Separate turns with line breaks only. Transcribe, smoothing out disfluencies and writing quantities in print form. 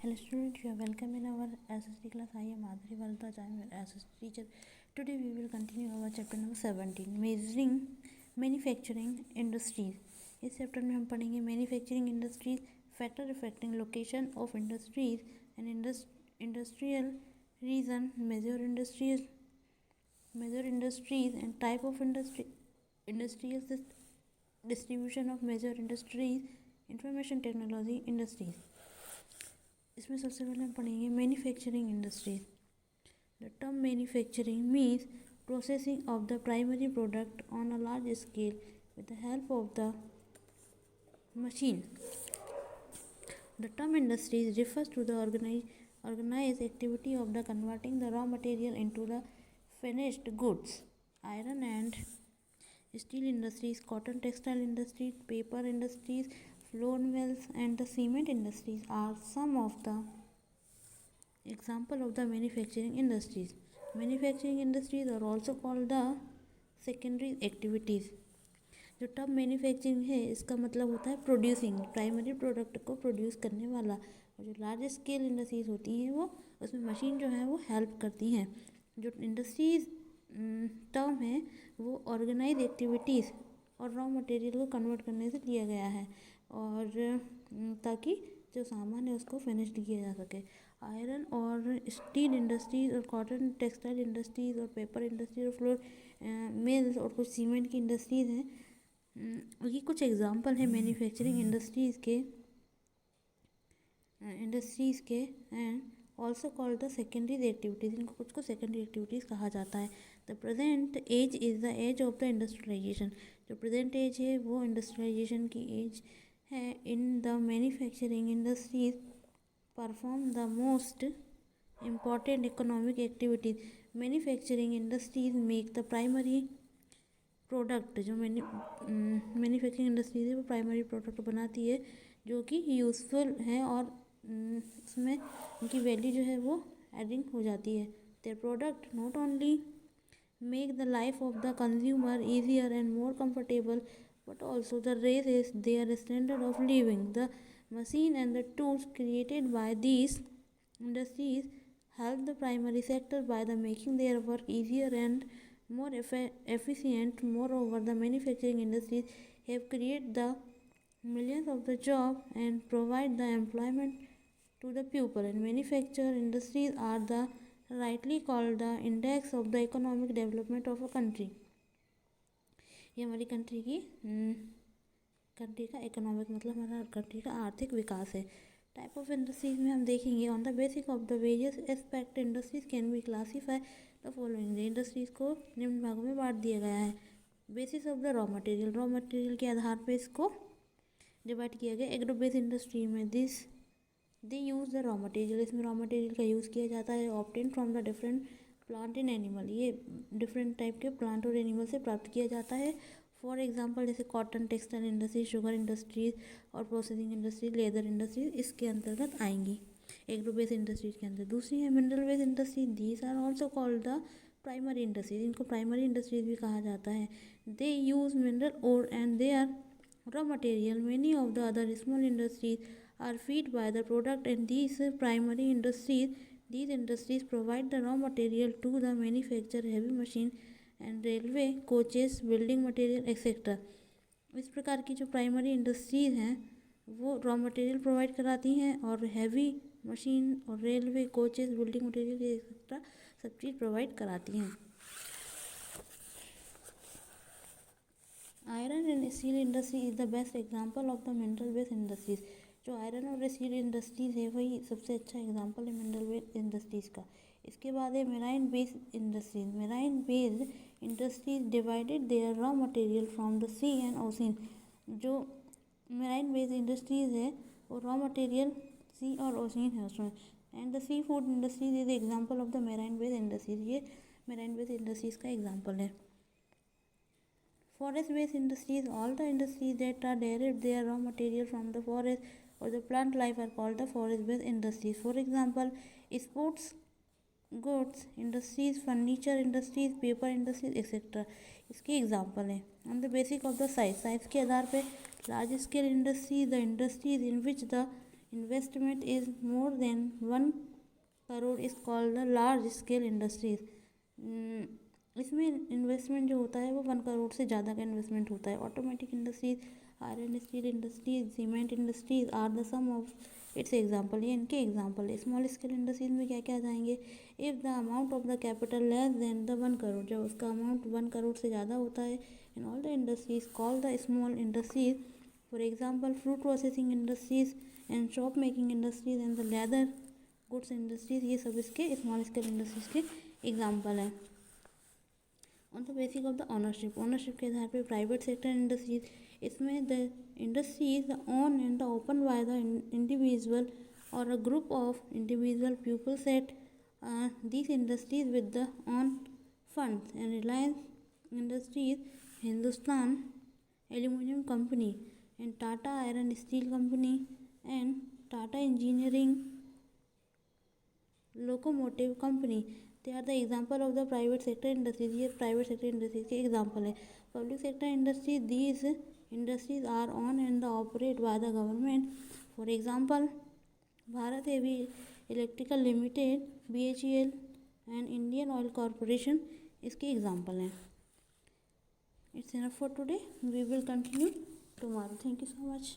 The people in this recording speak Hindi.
Hello students, you are welcome in our SST class. I am Madhuri Bharadwaj. I am your SST teacher. Today we will continue our chapter number 17, measuring manufacturing industries. इस चैप्टर में हम पढ़ेंगे manufacturing industries, factor reflecting location of industries and industrial region, major industries and type of industrial distribution of major industries, information technology industries. इसमें सबसे पहले हम पढ़ेंगे manufacturing industries. The term manufacturing means processing of the primary product on a large scale with the help of the machine. The term industries refers to the organized activity of the converting the raw material into the finished goods. Iron and steel industries, cotton textile industries, paper industries, flour mills and the cement industries are some of the example of the manufacturing industries. Manufacturing industries are also called the secondary activities. जो टर्म मैन्युफैक्चरिंग है इसका मतलब होता है प्रोड्यूसिंग, प्राइमरी प्रोडक्ट को प्रोड्यूस करने वाला. और जो लार्ज स्केल इंडस्ट्रीज होती हैं वो उसमें मशीन जो है वो हेल्प करती हैं. जो इंडस्ट्रीज टर्म है वो ऑर्गेनाइज एक्टिविटीज़ और रॉ मटेरियल को कन्वर्ट करने से लिया गया है, और ताकि जो सामान है उसको फिनिश्ड किया जा सके. आयरन और स्टील इंडस्ट्रीज और कॉटन टेक्सटाइल इंडस्ट्रीज और पेपर इंडस्ट्रीज और फ्लोर मिल्स और कुछ सीमेंट की इंडस्ट्रीज़ हैं. ये कुछ एग्जांपल है मैन्युफैक्चरिंग इंडस्ट्रीज़ के and also called the secondary activities. इनको कुछ को सेकेंडरी एक्टिविटीज़ कहा जाता है. The present age is the age of the industrialization. जो प्रेजेंट एज है वो इंडस्ट्रियलाइजेशन की एज है. In the manufacturing industries perform the most important economic activities. Manufacturing industries make the primary product. जो मैन्युफैक्चरिंग इंडस्ट्रीज है वो प्राइमरी प्रोडक्ट बनाती है जो कि यूज़फुल है और उसमें उनकी वैल्यू जो है वो एडिंग हो जाती है. Their product not only make the life of the consumer easier and more comfortable but also the raise their standard of living. The machine and the tools created by these industries help the primary sector by the making their work easier and more efficient. Moreover, the manufacturing industries have created the millions of the job and provide the employment to the people. And manufacturing industries are the rightly called the index of the economic development of a country. ये हमारी कंट्री का इकोनॉमिक मतलब हमारा कंट्री का आर्थिक विकास है. टाइप ऑफ इंडस्ट्रीज में हम देखेंगे on the basic of the various aspect industries can be classify the following. Industries को निम्न भागों में बांट दिया गया है. Basis of the raw material, raw material के आधार पर इसको डिवाइड किया गया. एग्रो बेस्ड इंडस्ट्री में दे यूज़ द रॉ मटेरियल. इसमें रॉ मटेरियल का यूज़ किया जाता है. Obtain from the different plant and animal. ये डिफरेंट टाइप के प्लांट और एनिमल से प्राप्त किया जाता है. फॉर एग्जांपल जैसे cotton textile industry, sugar industries और प्रोसेसिंग इंडस्ट्री, लेदर इंडस्ट्रीज इसके अंतर्गत आएंगी एग्रो बेस्ड इंडस्ट्रीज के अंदर. दूसरी है mineral based industry. These are also called the primary industries. इनको प्राइमरी इंडस्ट्रीज भी कहा जाता है. They use mineral ore and they are raw material. Many of the other small industries are feed by the product and these primary industries. These industries provide the raw material to the manufacture heavy machine and railway coaches, building material etc. इस प्रकार की जो प्राइमरी इंडस्ट्रीज हैं वो रॉ मटेरियल प्रोवाइड कराती हैं और हैवी मशीन और railway coaches, building material etcetera सब चीज़ प्रोवाइड कराती हैं. Iron and steel industry is the best example of the mineral based industries. जो आयरन और स्टील इंडस्ट्रीज़ है वही सबसे अच्छा एग्जांपल है मिनरल बेस्ड इंडस्ट्रीज़ का. इसके बाद है marine based industries. Marine based industries divided their raw material from the sea and ocean. जो मेराइन बेस्ड इंडस्ट्रीज़ है वो रॉ मटेरियल सी और ओशन है उसमें. And the sea food industries is example of the marine based industries. ये मेराइन बेस्ड इंडस्ट्रीज़ का एग्जाम्पल है. Forest based industries, all the industries that are derived their raw material from the forest or the plant life are called the forest based industries. For example, sports goods industries, furniture industries, paper industries etc. इसके एग्जाम्पल हैं. On the basic of the size के आधार पे large scale industries, the industries in which the investment is more than 1 crore is called the large scale industries. इसमें इन्वेस्टमेंट जो होता है वो 1 करोड़ से ज़्यादा का इन्वेस्टमेंट होता है. Automatic industries, iron steel industries, cement industries are the some of its example. ये इनके एग्जाम्पल है. स्मॉल स्केल इंडस्ट्रीज में क्या क्या आ जाएंगे? If the amount of the capital less than the 1 crore, जब उसका अमाउंट 1 करोड़ से ज़्यादा होता है. In all the industries call the small industries. For example fruit processing industries and shop making industries and the leather goods industries, ये सब इसके स्मॉल स्केल इंडस्ट्रीज के एग्जाम्पल हैं. On the basic of the ownership, ownership के आधार पे प्राइवेट सेक्टर इंडस्ट्रीज, इसमें the industries own and the open by the individual और a group of individual peoples at these industries with the own funds. And Reliance Industries, Hindustan Aluminum Company, and Tata Iron Steel Company, and Tata Engineering Locomotive Company, they are the example of the private sector industries. ये प्राइवेट सेक्टर इंडस्ट्रीज के एग्जाम्पल है. Public sector industries, these industries are owned and the operate by the government. For example Bharat heavy electrical limited, BHEL and Indian oil corporation इसके एग्जाम्पल हैं. It's enough for today. We will continue tomorrow. Thank you so much.